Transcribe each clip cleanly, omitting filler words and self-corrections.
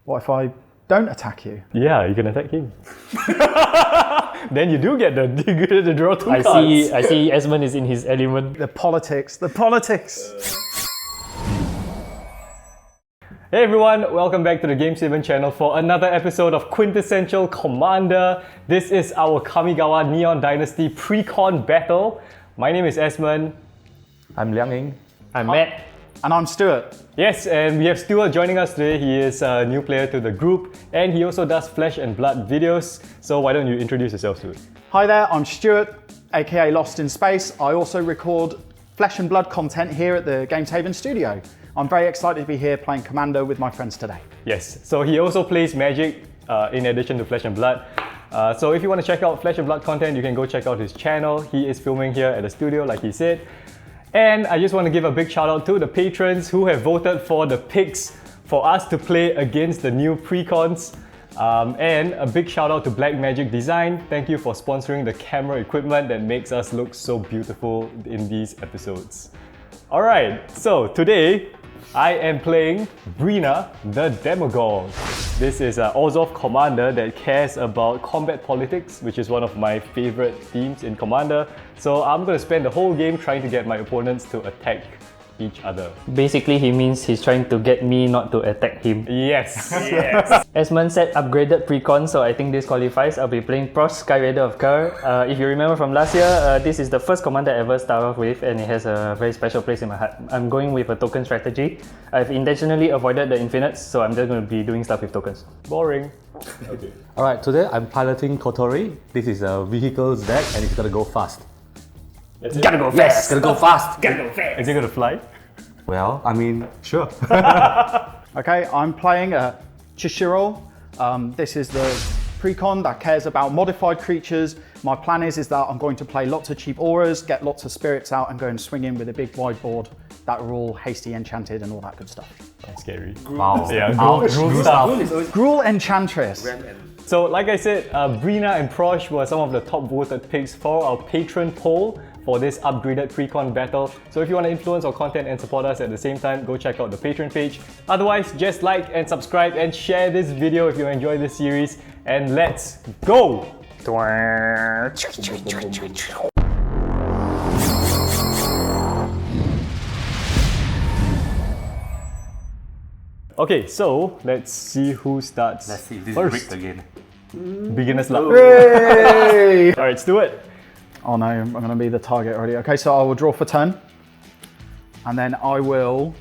What if I don't attack you? Yeah, you can attack him. Then you do get the draw 2 cards. I see ESMOND is in his element. The politics, the politics. Hey everyone, welcome back to the Game 7 channel for another episode of Quintessential Commander. This is our Kamigawa Neon Dynasty Precon battle. My name is ESMOND. I'm LIANG. I'm Matt. And I'm Stuart. Yes, and we have Stuart joining us today. He is a new player to the group and he also does Flesh and Blood videos. So why don't you introduce yourself, Stuart? Hi there, I'm Stuart, aka Lost in Space. I also record Flesh and Blood content here at the Game 7 studio. I'm very excited to be here playing Commander with my friends today. Yes, so he also plays Magic in addition to Flesh and Blood. So if you want to check out Flesh and Blood content, you can go check out his channel. He is filming here at the studio, like he said. And I just want to give a big shout out to the patrons who have voted for the picks for us to play against the new precons. And a big shout out to Black Magic Design. Thank you for sponsoring the camera equipment that makes us look so beautiful in these episodes. Alright, so today I am playing Breena, the Demagogue. This is an Orzhov commander that cares about combat politics, which is one of my favorite themes in Commander. So I'm going to spend the whole game trying to get my opponents to attack each other. Basically, he means he's trying to get me not to attack him. Yes, yes. ESMOND said upgraded precon, so I think this qualifies. I'll be playing Prossh, Skyraider of Kher. If you remember from last year, this is the first commander I ever start off with and it has a very special place in my heart. I'm going with a token strategy. I've intentionally avoided the infinites, so I'm just going to be doing stuff with tokens. Boring. Okay. Alright, today I'm piloting Kotori. This is a vehicles deck and it's gonna go fast. Gotta go fast! Yes, gonna go fast! Gotta go fast! Is it going to fly? Well, I mean, sure. Okay, I'm playing a Chishiro. This is the precon that cares about modified creatures. My plan is that I'm going to play lots of cheap auras, get lots of spirits out and go and swing in with a big wide board that are all hasty enchanted and all that good stuff. That's scary. Wow. Yeah, Gruul stuff. Gruul Enchantress. So like I said, Breena and Prossh were some of the top voted picks for our patron poll for this upgraded precon battle. So if you want to influence our content and support us at the same time, go check out the Patreon page. Otherwise, just like and subscribe and share this video if you enjoy this series. And let's go! Okay, so let's see who starts Let's see if this first. is rigged again. Beginner's luck. Hey! Alright, Stuart. Oh no, I'm going to be the target already. Okay, so I will draw for turn. And then I will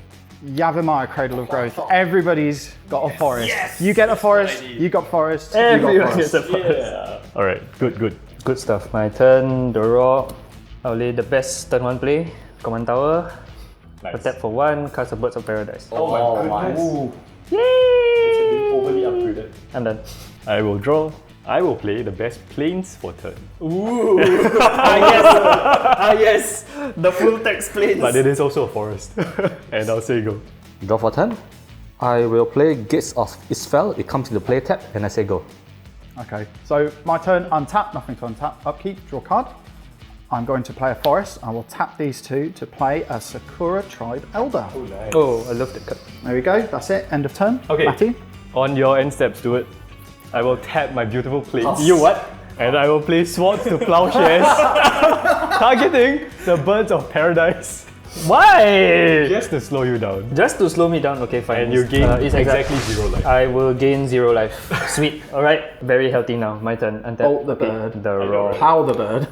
Yavimaya, Cradle of Growth. Everybody's got a forest. Yes! You get a forest, you got forest, Everyone you got gets forest. a forest. Yeah. Alright, good. Good stuff. My turn, draw. I'll lay the best turn 1 play. Command Tower. Nice. Attack for 1, cast a Birds of Paradise. Oh my goodness. Ooh. Yay! It's a bit overly upgraded. I'm done. I will draw. I will play the best planes for turn. Ooh! Yes! The full text planes. But it is also a forest. And I'll say go. Draw for turn. I will play Gates of Isfel. It comes into play tap and I say go. Okay, so my turn, untap, nothing to untap, upkeep, draw card. I'm going to play a forest. I will tap these two to play a Sakura Tribe Elder. Oh, nice. Oh, I love that card. There we go, that's it, end of turn. Okay. Matty? On your end steps, Stuart, I will tap my beautiful planes. You what? And I will play Swords to Plowshares, targeting the Birds of Paradise. Why? Just to slow you down. Just to slow me down, okay, fine. And you gain it's exactly 0 life. I will gain 0 life. Sweet. Alright, very healthy now. My turn. Untap. Bolt the bird. The raw. Plow the bird.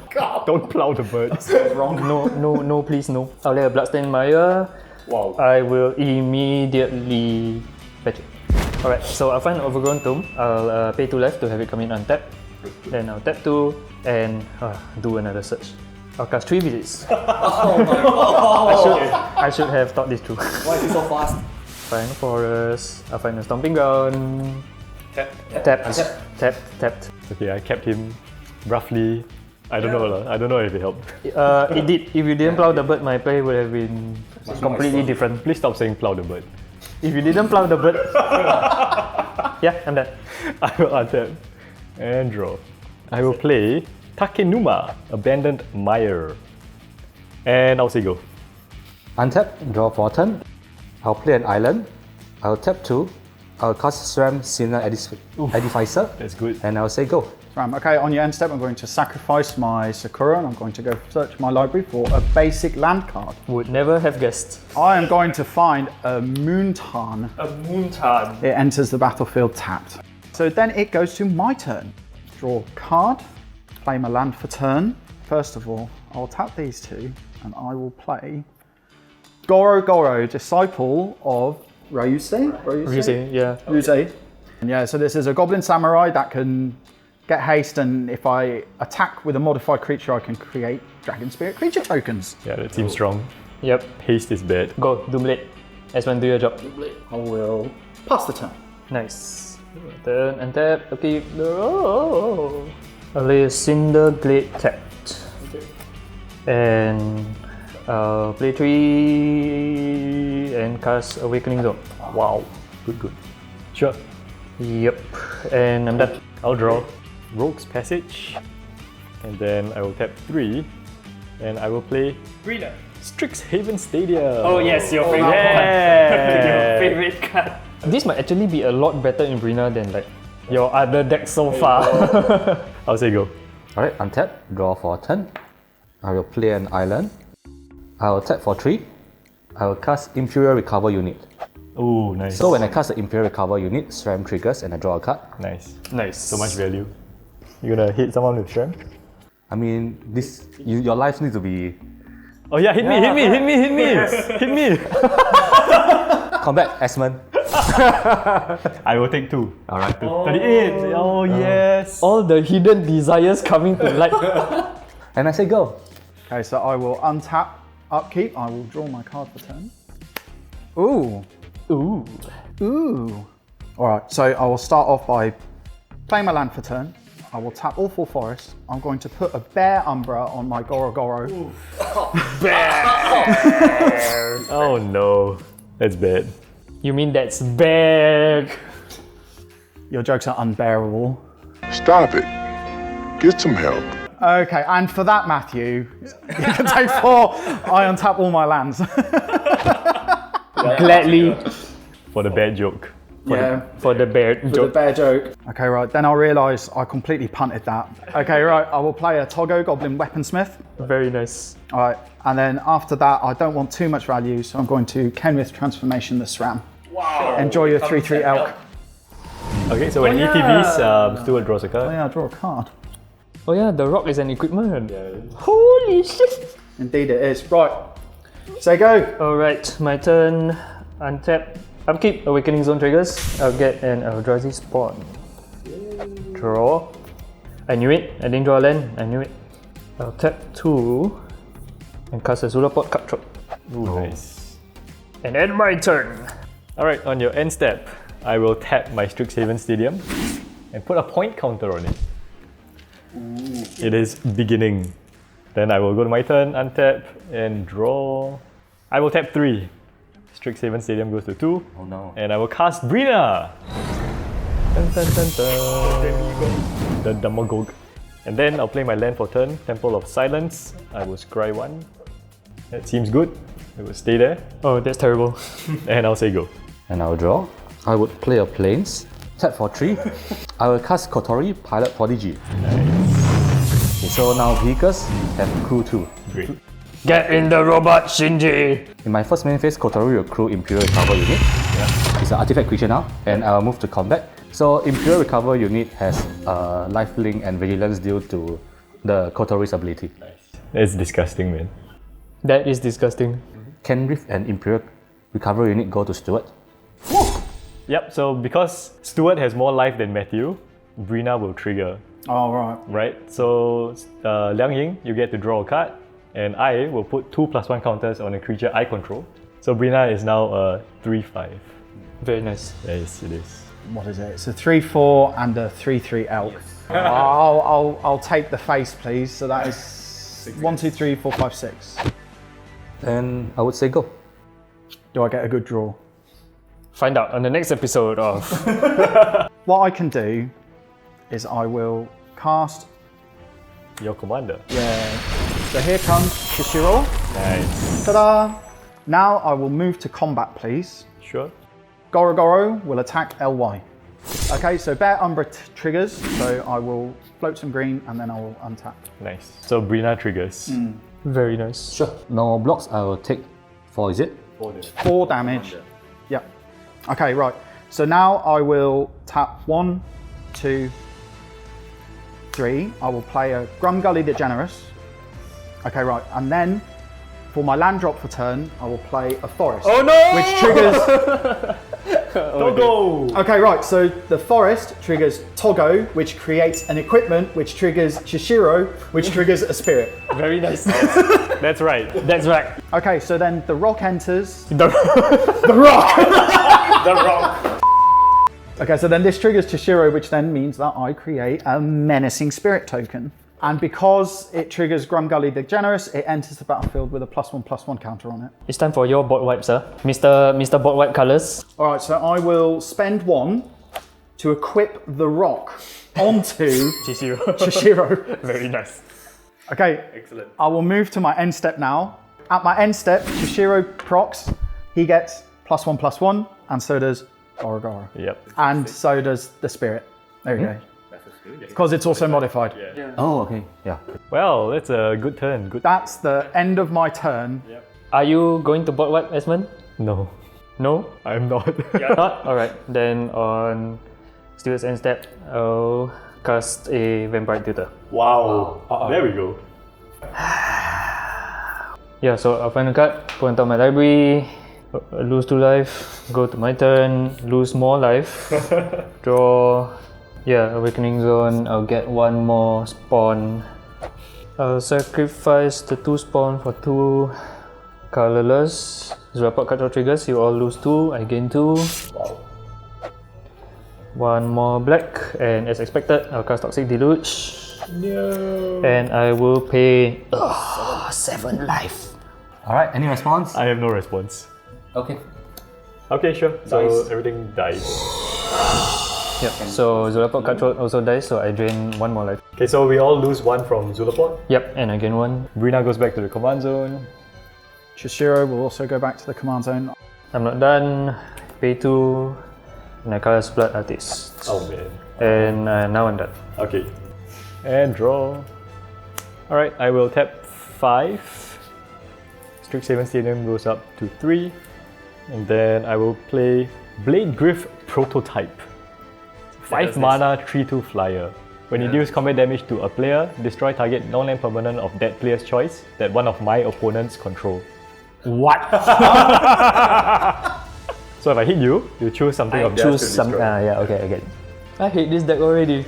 Don't plow the birds. Wrong. No, please, no. I'll lay a Bloodstained Mire. Wow. I will immediately fetch it. Alright, so I'll find an Overgrown Tomb. I'll pay 2 life to have it come in untapped. Then I'll tap 2 and do another search. I'll cast 3 visits. Oh my god! I should have thought this through. Why is it so fast? Find a forest. I'll find a Stomping Ground. Tapped. Okay, I kept him roughly. I don't know. I don't know if it helped. It did. If you didn't plow the bird, my play would have been completely different. Please stop saying plow the bird. If you didn't plow the bird, yeah, I'm done. I will untap and draw. I will play Takenuma, Abandoned Mire. And I'll say go. Untap, draw for turn. I'll play an island. I'll tap 2 I'll cast SRAM Sinner Edificer. That's good. And I'll say go. Okay, on your end step, I'm going to sacrifice my Sakura and I'm going to go search my library for a basic land card. Would never have guessed. I am going to find a Moontarn. A Moontarn. It enters the battlefield tapped. So then it goes to my turn. Draw a card, play my land for turn. First of all, I'll tap these two and I will play Goro, Disciple of Ryusei? Ryusei, yeah. Ryusei. Yeah, so this is a Goblin Samurai that can get haste, and if I attack with a modified creature, I can create Dragon Spirit creature tokens. Yeah, that seems strong. Yep. Haste is bad. Go, Doomblade. S1, do your job. I will pass the turn. Nice. Turn and tap. Okay. Oh. I'll lay a Cinder Glade tapped. And play 3 and cast Awakening Zone. Wow. Good. Sure. Yep. And I'm done. I'll draw Rogue's Passage. And then I will tap 3. And I will play Breena. Strixhaven Stadium. Oh yes, your favorite Yeah. your favorite card. This might actually be a lot better in Breena than like your other deck so far. I'll say go. Alright, untap, draw for a turn. I will play an island. I will tap for 3. I will cast Imperial Recover Unit. Oh, nice. So when I cast the Imperial Recover Unit, SRAM triggers and I draw a card. Nice. Nice. So much value. You gonna hit someone with Shram? I mean, your lives need to be... Oh yeah, hit me! Hit me! Combat, ESMOND. I will take 2. Alright, 38! Oh yes! All the hidden desires coming to light. and I say go. Okay, so I will untap, upkeep. I will draw my card for turn. Ooh. All right, so I will start off by playing my land for turn. I will tap all 4 forests. I'm going to put a Bear Umbra on my Goro. Oh no. That's bad. You mean that's bad? Your jokes are unbearable. Stop it. Get some help. Okay, and for that, Matthew, you can take 4. I untap all my lands. Gladly. For the bad joke. For the bear The joke. bear joke. Okay, right, then I realise I completely punted that. Okay, right, I will play a Togo Goblin Weaponsmith. Very nice. All right, and then after that, I don't want too much value, so I'm going to Kenrith Transformation the SRAM. Wow. Enjoy your 3/3 elk. Okay, so when ETBs, Stuart draws a Oh card. yeah, draw a card. Oh yeah, the rock is an equipment. Holy shit. Indeed it is. Right, say go. Alright, my turn. Untap. Upkeep, Awakening Zone triggers. I'll get an Eldrazi Spawn. Draw. I knew it. I didn't draw a land. I knew it. I'll tap 2 and cast a Zulaport Cutthroat. Ooh, nice. And end my turn. Alright, on your end step, I will tap my Strixhaven Stadium and put a point counter on it. It is beginning. Then I will go to my turn, untap, and draw. I will tap 3. Strixhaven Stadium goes to 2. Oh no. And I will cast Breena! Dun, dun, dun, dun. The Demagogue. And then I'll play my land for turn, Temple of Silence. I will scry 1. That seems good. It will stay there. Oh, that's terrible. And I'll say go. And I'll draw. I would play a Plains. Tap for 3. I will cast Kotori, Pilot Prodigy. Okay, so now vehicles have crew 2. Great. Get in the robot, Shinji! In my first main phase, Kotori will crew Imperial Recover Unit. It's an artifact creature now, and I'll move to combat. So Imperial Recover Unit has lifelink and vigilance due to the Kotori's ability. That's disgusting, man. That is disgusting. Can Rift and Imperial Recover Unit go to Stuart? Yep, so because Stuart has more life than Matthew, Breena will trigger, All right. right? So LIANG, you get to draw a card, and I will put 2+1 counters on a creature I control. So Breena is now a 3/5. Very nice. Yes, it is. What is it? It's a 3/4 and a 3/3 elk. I'll take the face, please. So that is 1, 2, 3, 4, 5, 6. Then I would say go. Do I get a good draw? Find out on the next episode of... What I can do is I will cast. Your commander. Yeah. So here comes Chishiro. Nice. Ta-da! Now I will move to combat, please. Sure. Goro will attack LY. Okay, so Bear Umbra triggers, so I will float some green and then I will untap. Nice. So Breena triggers. Very nice. Sure. No blocks, I will take 4, is it? 4 damage. Yeah. Okay, right. So now I will tap 1, 2, 3. I will play a Grumgully the Generous. Okay, right. And then for my land drop for turn, I will play a Forest. Oh no! Which triggers. Togo! Okay, right. So the Forest triggers Togo, which creates an equipment, which triggers Chishiro, which triggers a Spirit. Very nice. That's right. That's right. Okay, so then the Rock enters. The Rock. Okay, so then this triggers Chishiro, which then means that I create a Menacing Spirit token. And because it triggers Grumgully the Generous, it enters the battlefield with a +1/+1 counter on it. It's time for your board wipe, sir. Mr. Board wipe colors. All right, so I will spend 1 to equip the Rock onto Chishiro. Very nice. Okay, excellent. I will move to my end step now. At my end step, Chishiro procs. He gets +1/+1, and so does Goro. Yep. And so does the Spirit. There we go. Because it's also modified. Oh, okay. Yeah. Well, that's a good turn. Good. That's the end of my turn. Are you going to board wipe, Esmond? No, No? I'm not. Not? Alright. Then on Stuart's end step, I'll cast a Vampire Tutor. Wow. There we go. Yeah, so I'll find a card, put on top of my library, lose 2 life, go to my turn, lose more life, draw. Yeah, Awakening Zone, I'll get 1 more spawn. I'll sacrifice the 2 spawn for 2 colorless. Zulaport control triggers, you all lose 2, I gain 2. Wow. 1 more black, and as expected, I'll cast Toxic Deluge. No. And I will pay 7 life. Alright, any response? I have no response. Okay. Okay, sure. So Dice. everything dies. Yep, so Zulaport control also dies, so I drain 1 more life. Okay, so we all lose 1 from Zulaport. Yep, and I gain 1. Breena goes back to the command zone. Chishiro will also go back to the command zone. I'm not done. Pay 2, and I cast Blood Artist. Oh man. And now I'm done. Okay. And draw. Alright, I will tap 5. Strixhaven Stadium goes up to 3. And then I will play Blade Griff Prototype. 5 mana, 3/2 flyer. When you deals combat damage to a player, destroy target non-land permanent of that player's choice that one of my opponents control. What? So if I hit you, you choose something of theirs to Choose some. destroy. Yeah, okay, I get it. I hate this deck already.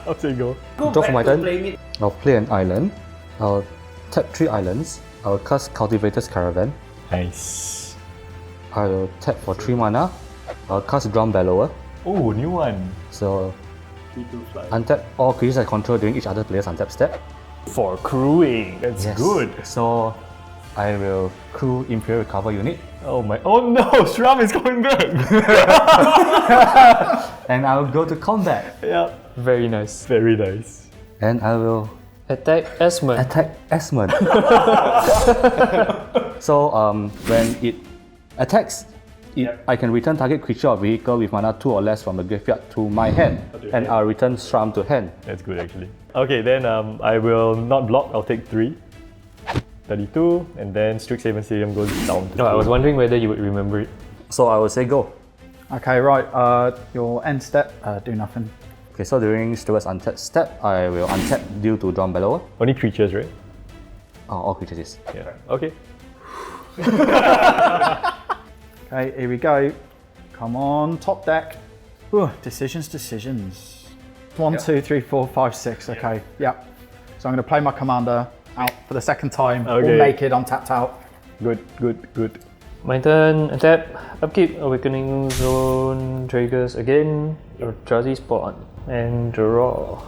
How do you go? Draw for my turn. I'll play an island. I'll tap 3 islands. I'll cast Cultivator's Caravan. Nice. I'll tap for 3 mana. I'll cast Drum Bellower. Oh, new one. So untap all creatures I control during each other player's untap step. For crewing. That's good. So I will crew Imperial Recover unit. Oh my. Oh no, Shram is coming back. And I'll go to combat. Yeah. Very nice. Very nice. And I will Attack Esmond. attack Esmond. So when it attacks, I can return target creature or vehicle with mana 2 or less from the graveyard to my hand, and I'll return Shram to hand. That's good actually. Okay, then I will not block. I'll take 3. 32, and then Strixhaven Stadium goes down to No, I 2. was wondering whether you would remember it. So I will say go. Okay, right. Your end step, do nothing. Okay, so during Stuart's untap step, I will untap due to Drum Bellower. Only creatures, right? All creatures is. Yeah. Okay. Okay, here we go. Come on, top deck. Ooh, decisions. 1, 2, 3, 4, 5, 6. Okay, yep. So I'm going to play my commander out for the second time. Okay. All naked, I'm tapped out. Good. My turn, attack, upkeep, Awakening Zone triggers again, Eldrazi Spawn, and draw.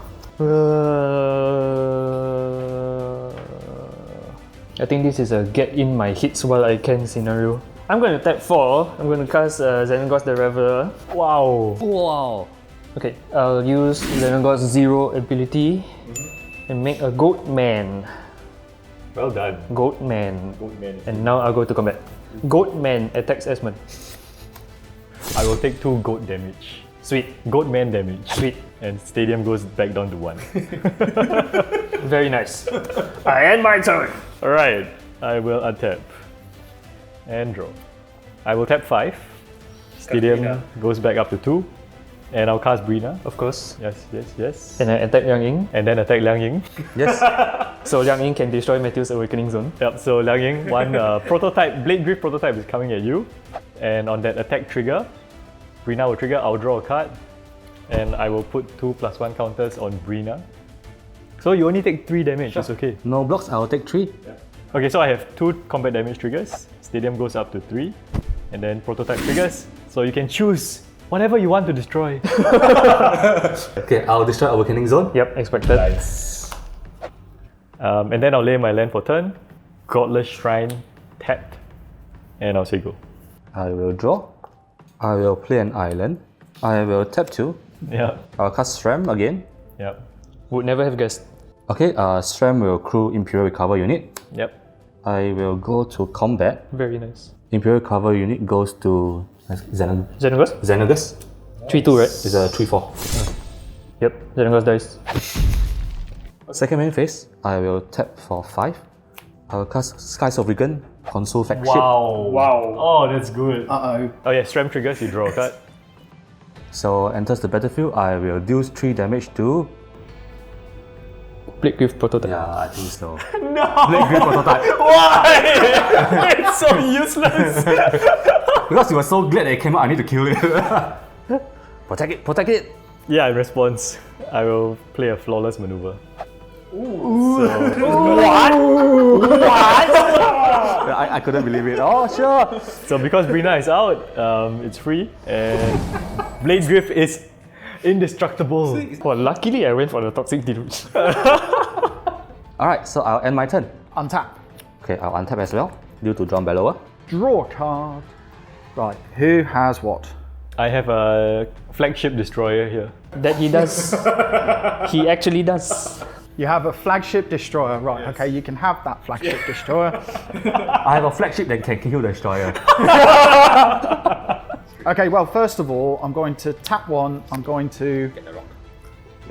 I think this is a get in my hits while I can scenario. I'm going to tap 4, I'm going to cast Xenagos the Reveler. Wow. Wow! Okay, I'll use Xenagos 0 ability and make a Goat Man. Well done. Goat Man. Good man. And now I'll go to combat. Goat Man attacks Esmond. I will take 2 goat damage. Sweet. Goat man damage. Sweet. And stadium goes back down to 1. Very nice. I end my turn. Alright, I will untap. And draw. I will tap 5. Stadium goes back up to 2. And I'll cast Breena. Of course. Yes, yes, yes. And I attack Liang Ying. And then attack Liang Ying. Yes. So Liang Ying can destroy Matthew's Awakening Zone. Yep, so Liang Ying, one prototype, Blade Drift prototype is coming at you. And on that attack trigger, Breena will trigger, I'll draw a card. And I will put 2+1 counters on Breena. So you only take 3 damage, it's okay. No blocks, I'll take 3. Okay, so I have 2 combat damage triggers. Stadium goes up to 3. And then prototype triggers. So you can choose whatever you want to destroy. Okay, I'll destroy Awakening Zone. Yep, expected. And then I'll lay my land for turn. Godless Shrine tapped. And I'll say go. I will draw. I will play an island. I will tap 2. Yeah. I'll cast Stram again. Yep. Would never have guessed. Okay, Stram will crew Imperial Recover unit. Yep. I will go to combat. Very nice. Imperial Recover unit goes to Xenagos? Xenagos. 3-2, right? It's a 3-4. Yep, Xenagos dies. Second main phase, I will tap for 5. I will cast Skies of Regan, console flagship. Wow. Oh, that's good. Uh-oh. Oh yeah, Stram triggers, you draw a card. So enters the battlefield, I will deal 3 damage to... Blade Griff prototype. Yeah, I think so. No! Blade Grip prototype. Why? It's so useless. Because you were so glad that it came out, I need to kill it. Protect it, protect it! Yeah, in response, I will play a flawless maneuver. I couldn't believe it. Oh, sure! So because Breena is out, it's free, and Blade Griff is indestructible. Well, luckily I went for the Toxic Deluge. Alright, so I'll end my turn. Untap. Okay, I'll untap as well, due to Drawn Bellower. Draw a card. Right, who has what? I have a flagship destroyer here. That he does. He actually does. You have a flagship destroyer, right? Okay, you can have that flagship destroyer. I have a flagship that can kill the destroyer. Okay, well, first of all, I'm going to tap 1. I'm going to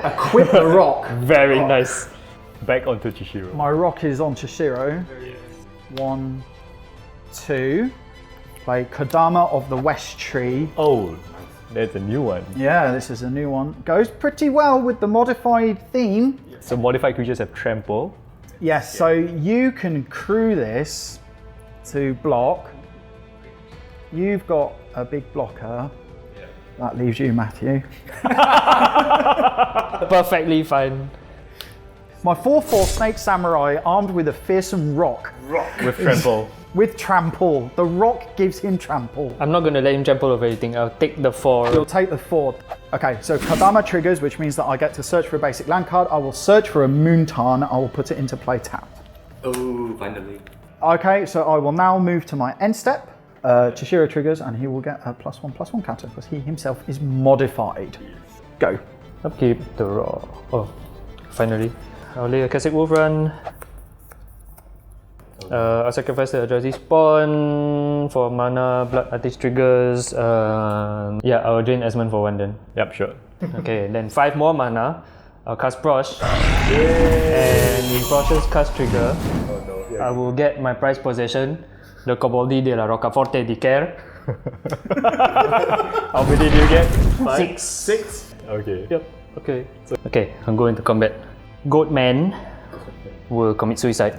equip the rock. Very nice. Back onto Chishiro. My rock is on Chishiro. 1, 2. Play Kodama of the West Tree. Oh, that's a new one. Yeah, this is a new one. Goes pretty well with the modified theme. So modified creatures have trample. Yes, so you can crew this to block. You've got a big blocker. That leaves you, Matthew. Perfectly fine. My 4/4 Snake Samurai armed with a fearsome rock. With trample. With trample. The rock gives him trample. I'm not going to let him trample over everything. I'll take the 4. You'll take the 4. Okay, so Kodama triggers, which means that I get to search for a basic land card. I will search for a Moontarn. I will put it into play tapped. Oh, finally. Okay, so I will now move to my end step. Chishiro triggers, and he will get a +1/+1 counter because he himself is modified. Go. Upkeep the raw. Oh, finally. I'll lay a Classic Wolf Run. I'll sacrifice the Eldrazi Spawn for mana, Blood Artist triggers. Yeah, I'll drain Esmond for 1 then. Yep, sure. Okay, then 5 more mana. I'll cast Prossh. And in Prosh's cast trigger, I will get my prized possession, the Coboldi de la Roccaforte di Kher. How many do you get? 6. 6? Okay. Yep, okay. Okay, I'm going to combat. Goatman will commit suicide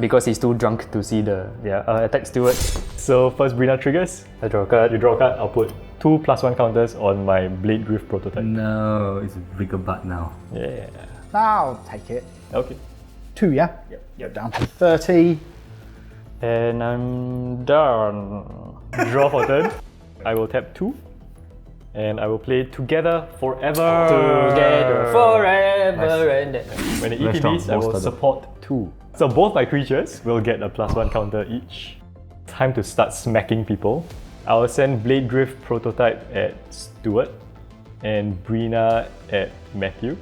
because he's too drunk to see the attack steward. So first Breena triggers. I draw a card. You draw a card, I'll put 2+1 counters on my Blade Drift prototype. No, it's Rigobut now. Yeah. Now take it. Okay. 2, yeah? Yep. You're down to 30. And I'm done. Draw for turn. I will tap 2. And I will play Together Forever. Together forever and then. When it Very strong, ETBs, I will most of them. support 2. So both my creatures will get a +1 counter each. Time to start smacking people. I will send Blade Drift prototype at Stuart and Breena at Matthew.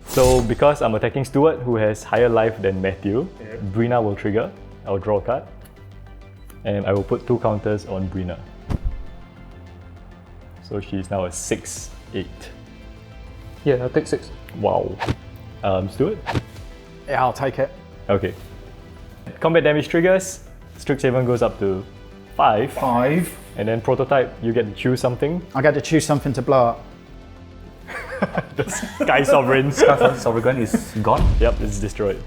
So because I'm attacking Stuart, who has higher life than Matthew, Breena will trigger. I'll draw a card. And I will put 2 counters on Breena. So she's now a 6/8. Yeah, I'll take 6. Wow. Stuart? Yeah, I'll take it. Okay. Combat damage triggers. Strixhaven goes up to 5. 5. And then prototype, you get to choose something. I get to choose something to blow up. Sky Sovereign. Sovereign is gone. Yep, it's destroyed.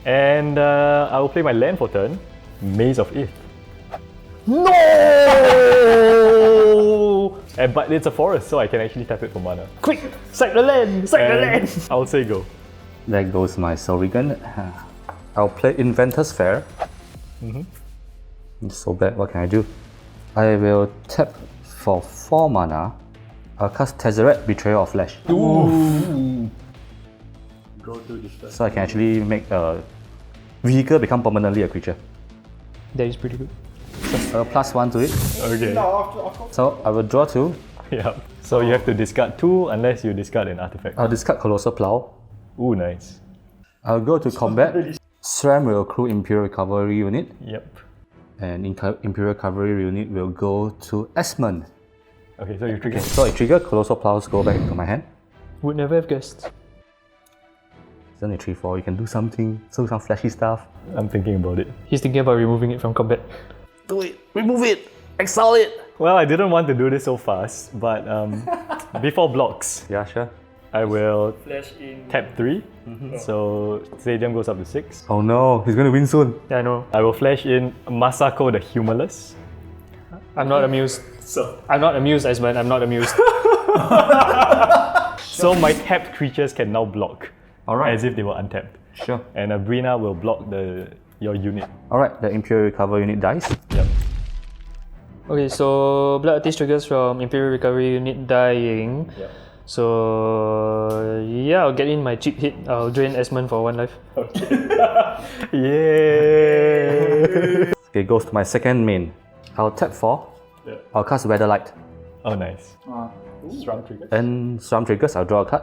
And I will play my land for turn. Maze of Ith. No! But it's a forest, so I can actually tap it for mana. Quick! Sack the land! Sack the land! I'll say go. There goes my Sovereign. I'll play Inventor's Fair. It's so bad, what can I do? I will tap for 4 mana. I'll cast Tezzeret, Betrayal of Flesh. Ooh. So I can actually make a vehicle become permanently a creature. That is pretty good. So +1 to it. Okay. So I will draw 2. Yeah. So you have to discard 2 unless you discard an artifact. I'll discard Colossal Plow. Ooh, nice. I'll go to combat. SRAM will accrue Imperial Cavalry unit. Yep. And Imperial Cavalry unit will go to ESMOND. Okay, so you trigger. So I trigger, Colossal Plows go back into my hand. Would never have guessed. It's only 3/4, you can do something, do some flashy stuff. I'm thinking about it. He's thinking about removing it from combat. Do it! Remove it! Exile it! Well, I didn't want to do this so fast, but before blocks, Yeah, sure. I will tap 3. So Stadium goes up to 6. Oh no, he's gonna win soon. Yeah, I know. I will flash in Masako the Humorless. I'm not amused. I'm not amused, Esmond. I'm not amused. So my tapped creatures can now block. Alright. As if they were untapped. Sure. And a Breena will block your unit. Alright, the Imperial Recover unit dies. Yep. Okay, so Blood Artist triggers from Imperial Recovery unit dying. Yep. So yeah, I'll get in my cheap hit. I'll drain Esmond for 1 life. Yay! Okay, goes to my second main. I'll tap 4. Yep. I'll cast Weatherlight. Oh, nice. Strong trigger. And Swarm triggers, I'll draw a card.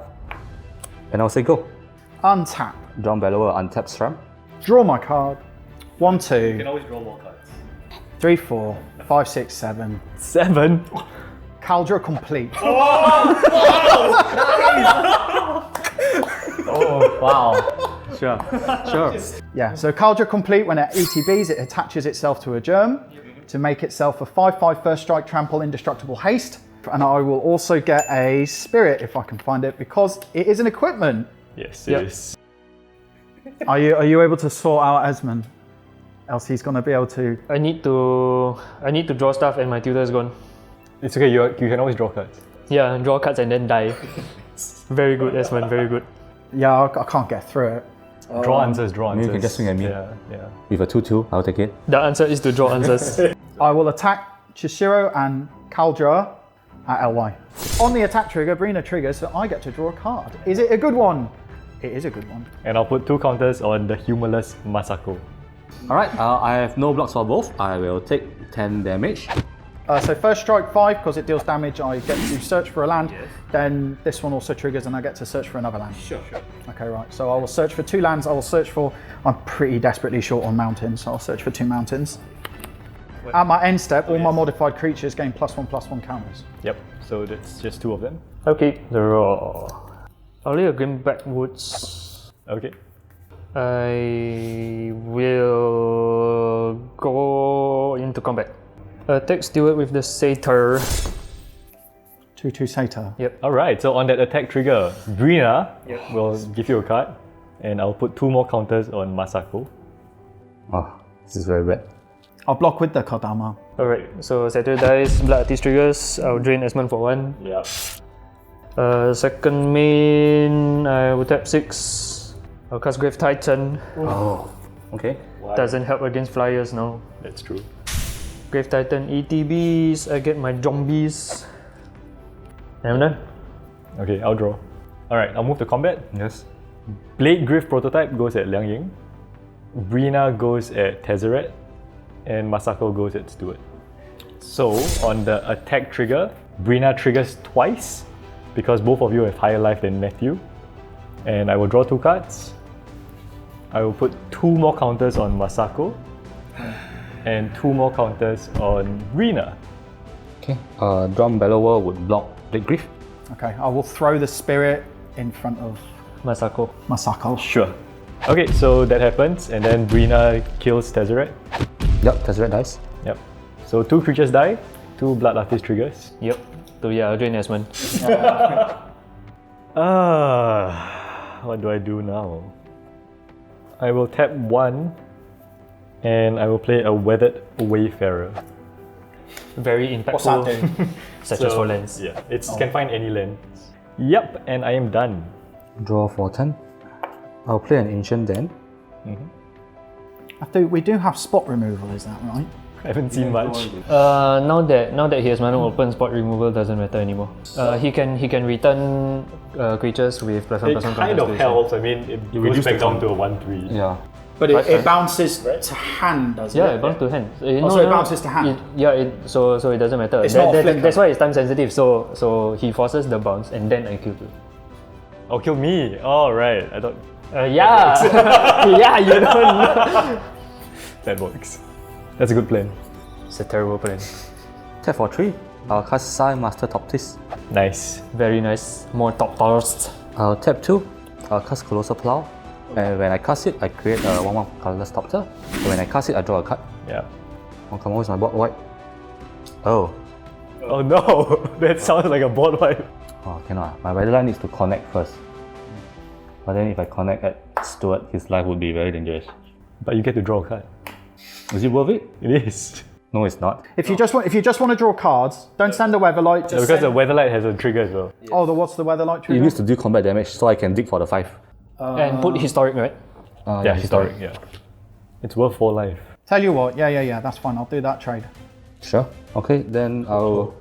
And I'll say go. Untap. Drawn Bellower, untap Swarm. Draw my card. 1, 2, always draw more cards. 3, 4, 5, 6, 7. 7. Caldra complete. Oh, wow. Sure, sure. Yeah, so Caldra complete, when it ETBs, it attaches itself to a germ to make itself a 5/5 first strike, trample, indestructible haste. And I will also get a spirit if I can find it, because it is an equipment. Yes, Yep. it is. Are you able to sort out Esmond? Else he's gonna be able to. I need to draw stuff and my tutor is gone. It's okay, you can always draw cards. Yeah, draw cards and then die. Very good, Esmond. Very good. Yeah, I can't get through it. Draw answers, draw answers. Maybe you can just swing at me. Yeah, yeah. With a 2/2, I'll take it. The answer is to draw answers. I will attack Chishiro and Caldra at LY. On the attack trigger, Breena triggers, so I get to draw a card. Is it a good one? It is a good one. And I'll put 2 counters on the Humorless Masako. Alright, I have no blocks for both. I will take 10 damage. So first strike 5, because it deals damage, I get to search for a land. Then this one also triggers and I get to search for another land. Sure. Okay, right. So I will search for 2 lands. I will search for, I'm pretty desperately short on mountains, so I'll search for 2 mountains. At my end step, all my modified creatures gain +1/+1 counters. Yep, so that's just 2 of them. Okay, draw. I'll lay a Grim Backwoods. Okay. I will go into combat. Attack Steward with the Satyr. 2/2 Satyr. Alright, so on that attack trigger, Breena will give you a card. And I'll put 2 more counters on Masako. Oh, this is very bad. I'll block with the Kodama. Alright, so Satyr dies, Blood Artist triggers. I'll drain Esmond for 1. Yep. Second main, I will tap 6. I'll cast Grave Titan. Oh, okay. Doesn't help against flyers now. That's true. Grave Titan ETBs, I get my zombies. And I'm done. Okay, I'll draw. Alright, I'll move to combat. Yes. Blade Griff prototype goes at LIANG. Breena goes at Tezzeret. And Masako goes at Stuart. So, on the attack trigger, Breena triggers twice because both of you have higher life than Matthew. And I will draw 2 cards. I will put 2 more counters on Masako and 2 more counters on Breena. Okay. Drum Bellower would block Blade Grief. Okay, I will throw the spirit in front of Masako. Masako. Sure. Okay, so that happens, and then Breena kills Tezzeret. Yep, Tezzeret dies. Yep. So 2 creatures die, 2 Blood Artist triggers. Yep. So yeah, I'll drain Esmond. What do I do now? I will tap 1, and I will play a Weathered Wayfarer. Very impactful. What's that do? Such as for lands. Yeah, it can find any land. Yep, and I am done. Draw for 10. I'll play an Ancient then. We do have spot removal, is that right? I haven't seen much. Now that he has mana open, spot removal doesn't matter anymore. He can return creatures with +1/+1 It kind of contestation. helps. I mean, it goes back down to a 1/3. Yeah. But it bounces to hand, doesn't it? Yeah, it bounces to hand. So it bounces to hand? So it doesn't matter. It's not a flicker. That's why it's time sensitive. So he forces the bounce and then I kill 2. Oh, kill me. Oh, right. I thought Yeah, yeah, you don't know. that works. That's a good plan. It's a terrible plan. Tap for 3. I'll cast Sai Master Toptis. Nice. Very nice. More top tossed. I'll tap 2. I'll cast Colossal Plow. And when I cast it, I create a 1/1 colorless Topter. And when I cast it, I draw a card. Yeah. One come over my board white. Oh. Oh no, that sounds like a board wipe. Oh, cannot. My red line needs to connect first. But then if I connect at Stuart, his life would be very dangerous. But you get to draw a card. Is it worth it? It is. No, it's not. If you just want to draw cards, don't send the Weatherlight. Just Because the send, Weatherlight has a trigger as well. what's the Weatherlight It trigger? needs to do combat damage so I can dig for the 5. And put historic, right? Yeah, historic. Yeah. It's worth 4 life. Tell you what, yeah, that's fine. I'll do that trade. Sure. Okay, then I'll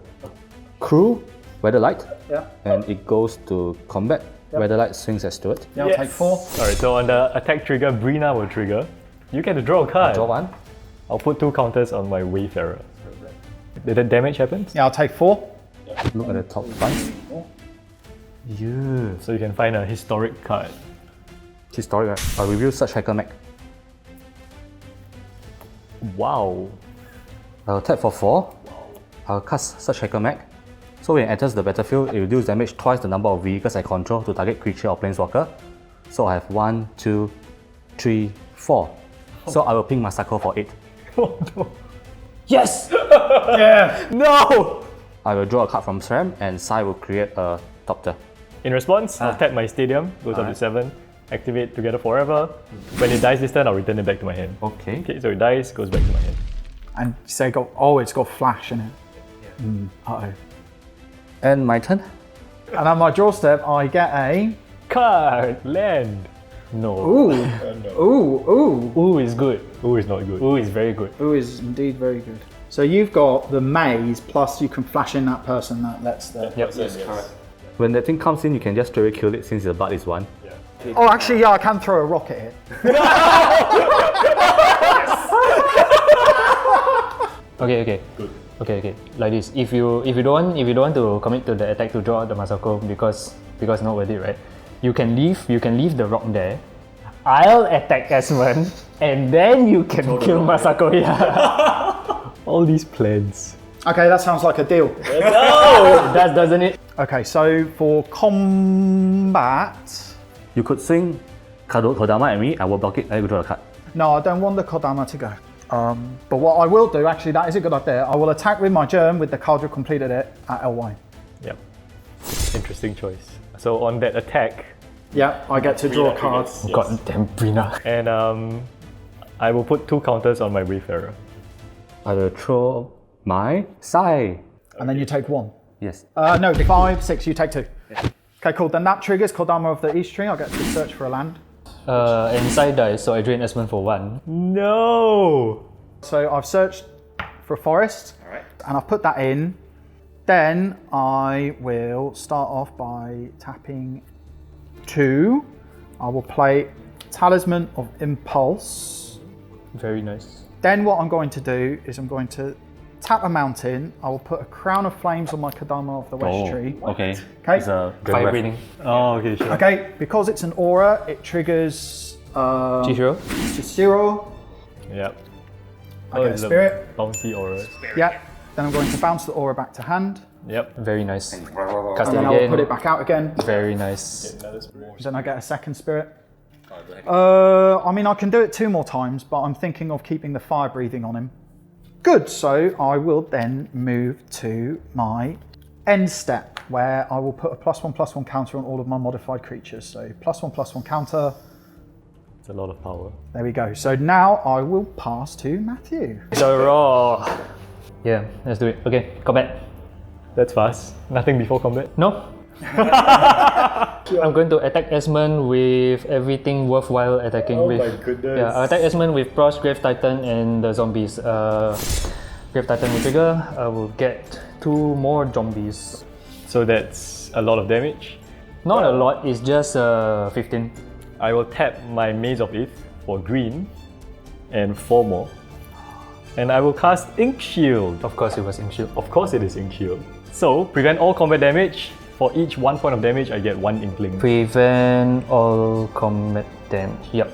crew Weatherlight. Yeah. And it goes to combat. Weatherlight swings at Stuart. Yeah, I'll take 4. Alright, so on the attack trigger, Breena will trigger. You get to draw a card. Draw 1. I'll put 2 counters on my Wayfarer. Did that damage happen? Yeah, I'll take 4. Look at the top 5. Yeah. So you can find a historic card. Historic, right? I'll review Search Hacker Mech. Wow. I'll tap for 4. I'll cast Search Hacker Mech. So when it enters the battlefield, it will deal damage twice the number of vehicles I control to target creature or planeswalker. So I have 1, 2, 3, 4. So I will ping Masako for 8. Oh no. Yes! No! I will draw a card from SRAM and Sai will create a Topter. In response, I'll tap my stadium, goes up to 7, activate Together Forever. When it dies this turn, I'll return it back to my hand. Okay. Okay, so it dies, goes back to my hand. And say it's got flash in it. Uh-oh. And my turn. And on my draw step, I get a... Card! Land! No. Ooh is good. Ooh is not good. Ooh is very good. Ooh is indeed very good. So you've got the maze, plus you can flash in that person that lets the... Yep. When that thing comes in, you can just straight away kill it since the bud is 1. Oh, actually, yeah, I can throw a rock at it. Okay. Okay. Like this. If you don't want to commit to the attack to draw out the Masako because it's not worth it, right? You can leave the rock there. I'll attack Esmond, and then you can kill Masako. Yeah. All these plans. Okay, that sounds like a deal. It does, doesn't it? Okay, so for combat... You could swing Kodama at me, I will block it, and I will draw a card. No, I don't want the Kodama to go. But what I will do, actually, that is a good idea. I will attack with my germ with the card you completed it at LY. Yep. Interesting choice. So on that attack, Yeah, I get to draw cards. Yes. God damn Breena. and I will put 2 counters on my Wayfarer. I will throw my Sai. And then you take 1. Yes. No, 5, 6, you take 2. Okay, cool. Then that triggers Kodama of the East Tree. I'll get to search for a land. And Sai dies, so I drain Esmond for 1. No! So I've searched for a forest. And I've put that in. Then I will start off by tapping 2. I will play Talisman of Impulse. Very nice. Then what I'm going to do is I'm going to tap a mountain. I will put a Crown of Flames on my Kodama of the West Tree. Okay. Okay. It's a Fire breathing. Oh, okay, sure. Okay, because it's an aura, it triggers Chishiro. Chishiro. Yep. I get a it's the spirit. Bouncy aura. Yeah. Then I'm going to bounce the aura back to hand. Yep. Very nice. And Cast it then I'll again. put it back out again. Very nice. Then I get a second spirit. I mean, I can do it 2 more times, but I'm thinking of keeping the fire breathing on him. Good, so I will then move to my end step, where I will put a +1/+1 counter on all of my modified creatures. So +1/+1 counter. It's a lot of power. There we go. So now I will pass to Matthew. The raw. Yeah, let's do it. Okay, combat. That's fast. Nothing before combat. No? I'm going to attack Esmond with everything worthwhile attacking with. Oh my goodness. Yeah, I'll attack Esmond with Prossh, Grave Titan, and the zombies. Grave Titan will trigger. I will get 2 more zombies. So that's a lot of damage. Not a lot, it's just 15. I will tap my Maze of Ith for green and 4 more. And I will cast Ink Shield. Of course, it was Ink Shield. Of course it is Ink Shield. So, prevent all combat damage. For each 1 point of damage, I get 1 Inkling. Prevent all combat damage. Yep.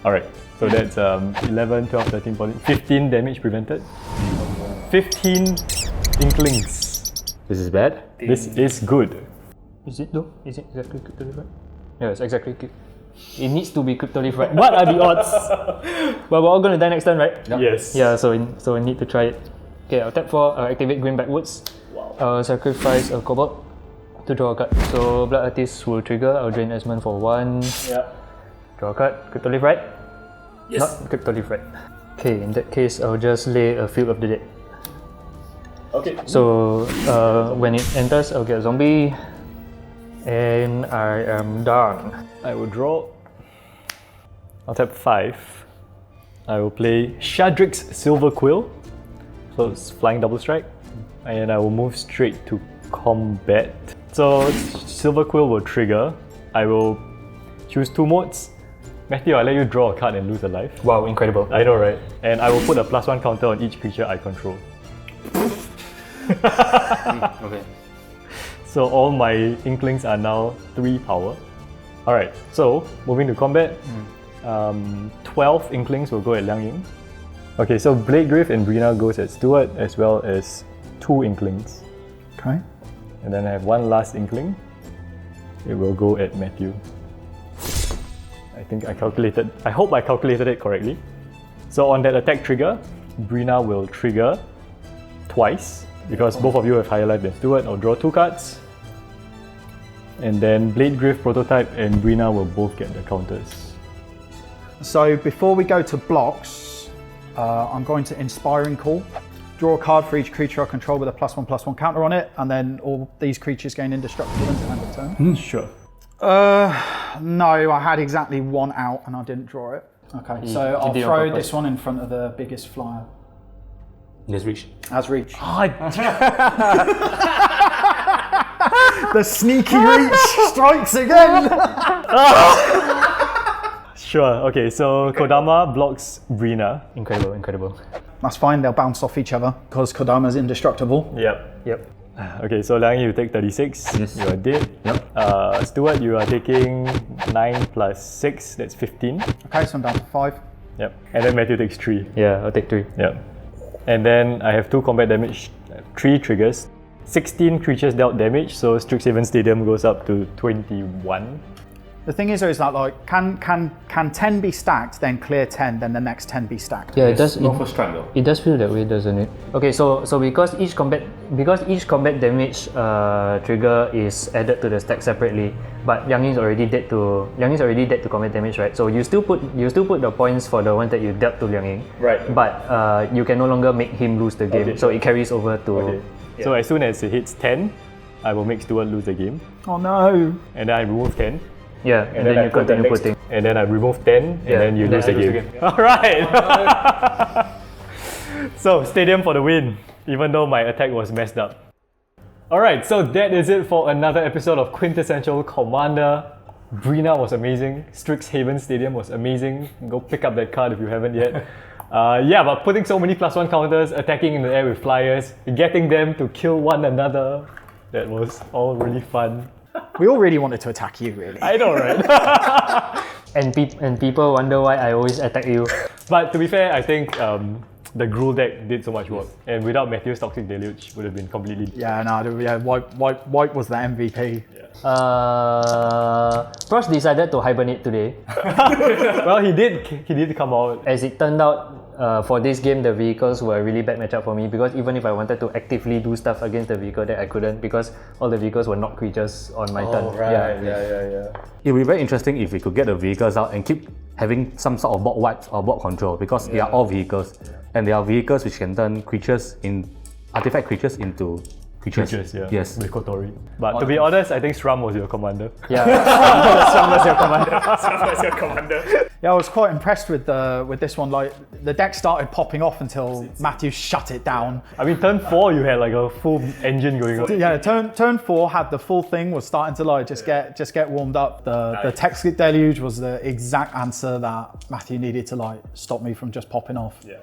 Alright, so that's 11, 12, 13, 14, 15 damage prevented. 15 Inklings. This is bad. This is good. Is it though? Is it exactly Cryptolith right? Yeah, it's exactly. It needs to be Cryptolith right. What are the odds? Well, we're all going to die next turn, right? Yes. Yeah, so we need to try it. Okay, I'll tap for activate Green Backwoods. Sacrifice a Cobalt to draw a card. So Blood Artist will trigger. I'll drain Esmond for 1. Yeah. Draw a card. Cryptolith right? Yes. Not Cryptolith right. Okay, in that case, I'll just lay a Field of the Dead. Okay. So when it enters, I'll get a zombie. And I am done. I will draw. I'll tap 5. I will play Shadrick's Silver Quill. So it's flying double strike. And I will move straight to combat. So Silver Quill will trigger. I will choose 2 modes. Matthew, I'll let you draw a card and lose a life. Wow, incredible. I know, right? And I will put a +1 counter on each creature I control. Okay. So all my Inklings are now 3 power. Alright, so moving to combat. 12 Inklings will go at LIANG. Okay, so Blade Griff and Breena goes at Stuart, as well as 2 Inklings. Okay. And then I have 1 last Inkling. It will go at Matthew. I hope I calculated it correctly. So on that attack trigger, Breena will trigger twice. Because both of you have higher life than Stuart, I'll draw 2 cards. And then Blade Griff, Prototype, and Breena will both get the counters. So before we go to blocks, I'm going to Inspiring Call. Draw a card for each creature I control with a +1/+1 counter on it, and then all these creatures gain indestructible until end of turn. Sure. No, I had exactly 1 out and I didn't draw it. Okay, so I'll did it on throw purpose. this one in front of the biggest flyer. Let's reach. As reach. Ah, The sneaky reach strikes again! Sure, okay, so Kodama blocks Breena. Incredible, incredible. That's fine, they'll bounce off each other because Kodama's indestructible. Yep. Yep. Okay, so LIANG, you take 36. Yes. You are dead. Yep. Stuart, you are taking 9 + 6, that's 15. Okay, so I'm down to 5. Yep. And then Matthew takes 3. Yeah, I'll take 3. Yep. And then I have 2 combat damage, 3 triggers. 16 creatures dealt damage, so Strixhaven Stadium goes up to 21. The thing is, though, is that like, can 10 be stacked, then clear 10, then the next 10 be stacked? Yeah, it does. Not for strike though. It does feel that way, doesn't it? Okay, so because each combat damage trigger is added to the stack separately, but Yang is already dead to combat damage, right? So you still put the points for the ones that you dealt to Liang. Right. But you can no longer make him lose the game, Okay, so it carries over to. Okay. So as soon as it hits 10, I will make Stuart lose the game. Oh no! And then I remove 10. Yeah, and then I you put the continue next- putting. And then I remove 10, and Yeah, then you and then lose I the lose the game. Alright! So, Stadium for the win, even though my attack was messed up. Alright, so that is it for another episode of Quintessential Commander. Breena was amazing. Strixhaven Stadium was amazing. Go pick up that card if you haven't yet. Yeah, but putting so many +1 counters, attacking in the air with flyers, getting them to kill one another, that was all really fun. We all really wanted to attack you, really. I know, right? And people wonder why I always attack you. But to be fair, I think the Gruul deck did so much work. And without Matthew's Toxic Deluge, would have been completely different. Yeah, no, yeah, White was the MVP. Prossh decided to hibernate today. Well, he did come out. As it turned out, for this game, the vehicles were a really bad matchup for me because even if I wanted to actively do stuff against the vehicle deck, I couldn't because all the vehicles were not creatures on my turn. Yeah. It would be very interesting if we could get the vehicles out and keep having some sort of board wipes or board control because they are all vehicles. And they are vehicles which can turn artifact creatures into creatures. Yes. With Kotori. But to be honest, I think Shram was your commander. Yeah, Shram was your commander. Yeah, I was quite impressed with this one. Like the deck started popping off until Matthew shut it down. I mean, turn 4 you had like a full engine going on. Yeah, turn 4 had the full thing, was starting to like just get warmed up. The Toxic Deluge was the exact answer that Matthew needed to like stop me from just popping off. Yeah.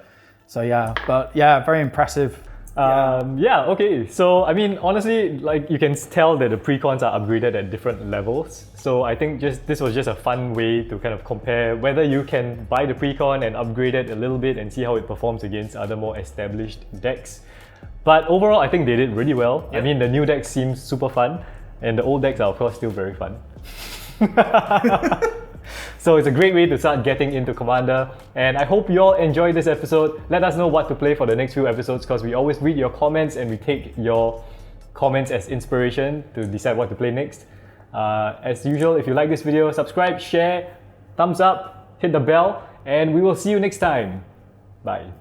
So yeah, but yeah, very impressive. Okay. So I mean, honestly, like you can tell that the precons are upgraded at different levels. So I think this was just a fun way to kind of compare whether you can buy the precon and upgrade it a little bit and see how it performs against other more established decks. But overall, I think they did really well. I mean, the new deck seems super fun, and the old decks are of course still very fun. So it's a great way to start getting into Commander, and I hope you all enjoyed this episode. Let us know what to play for the next few episodes because we always read your comments and we take your comments as inspiration to decide what to play next. As usual, if you like this video, subscribe, share, thumbs up, hit the bell, and we will see you next time. Bye.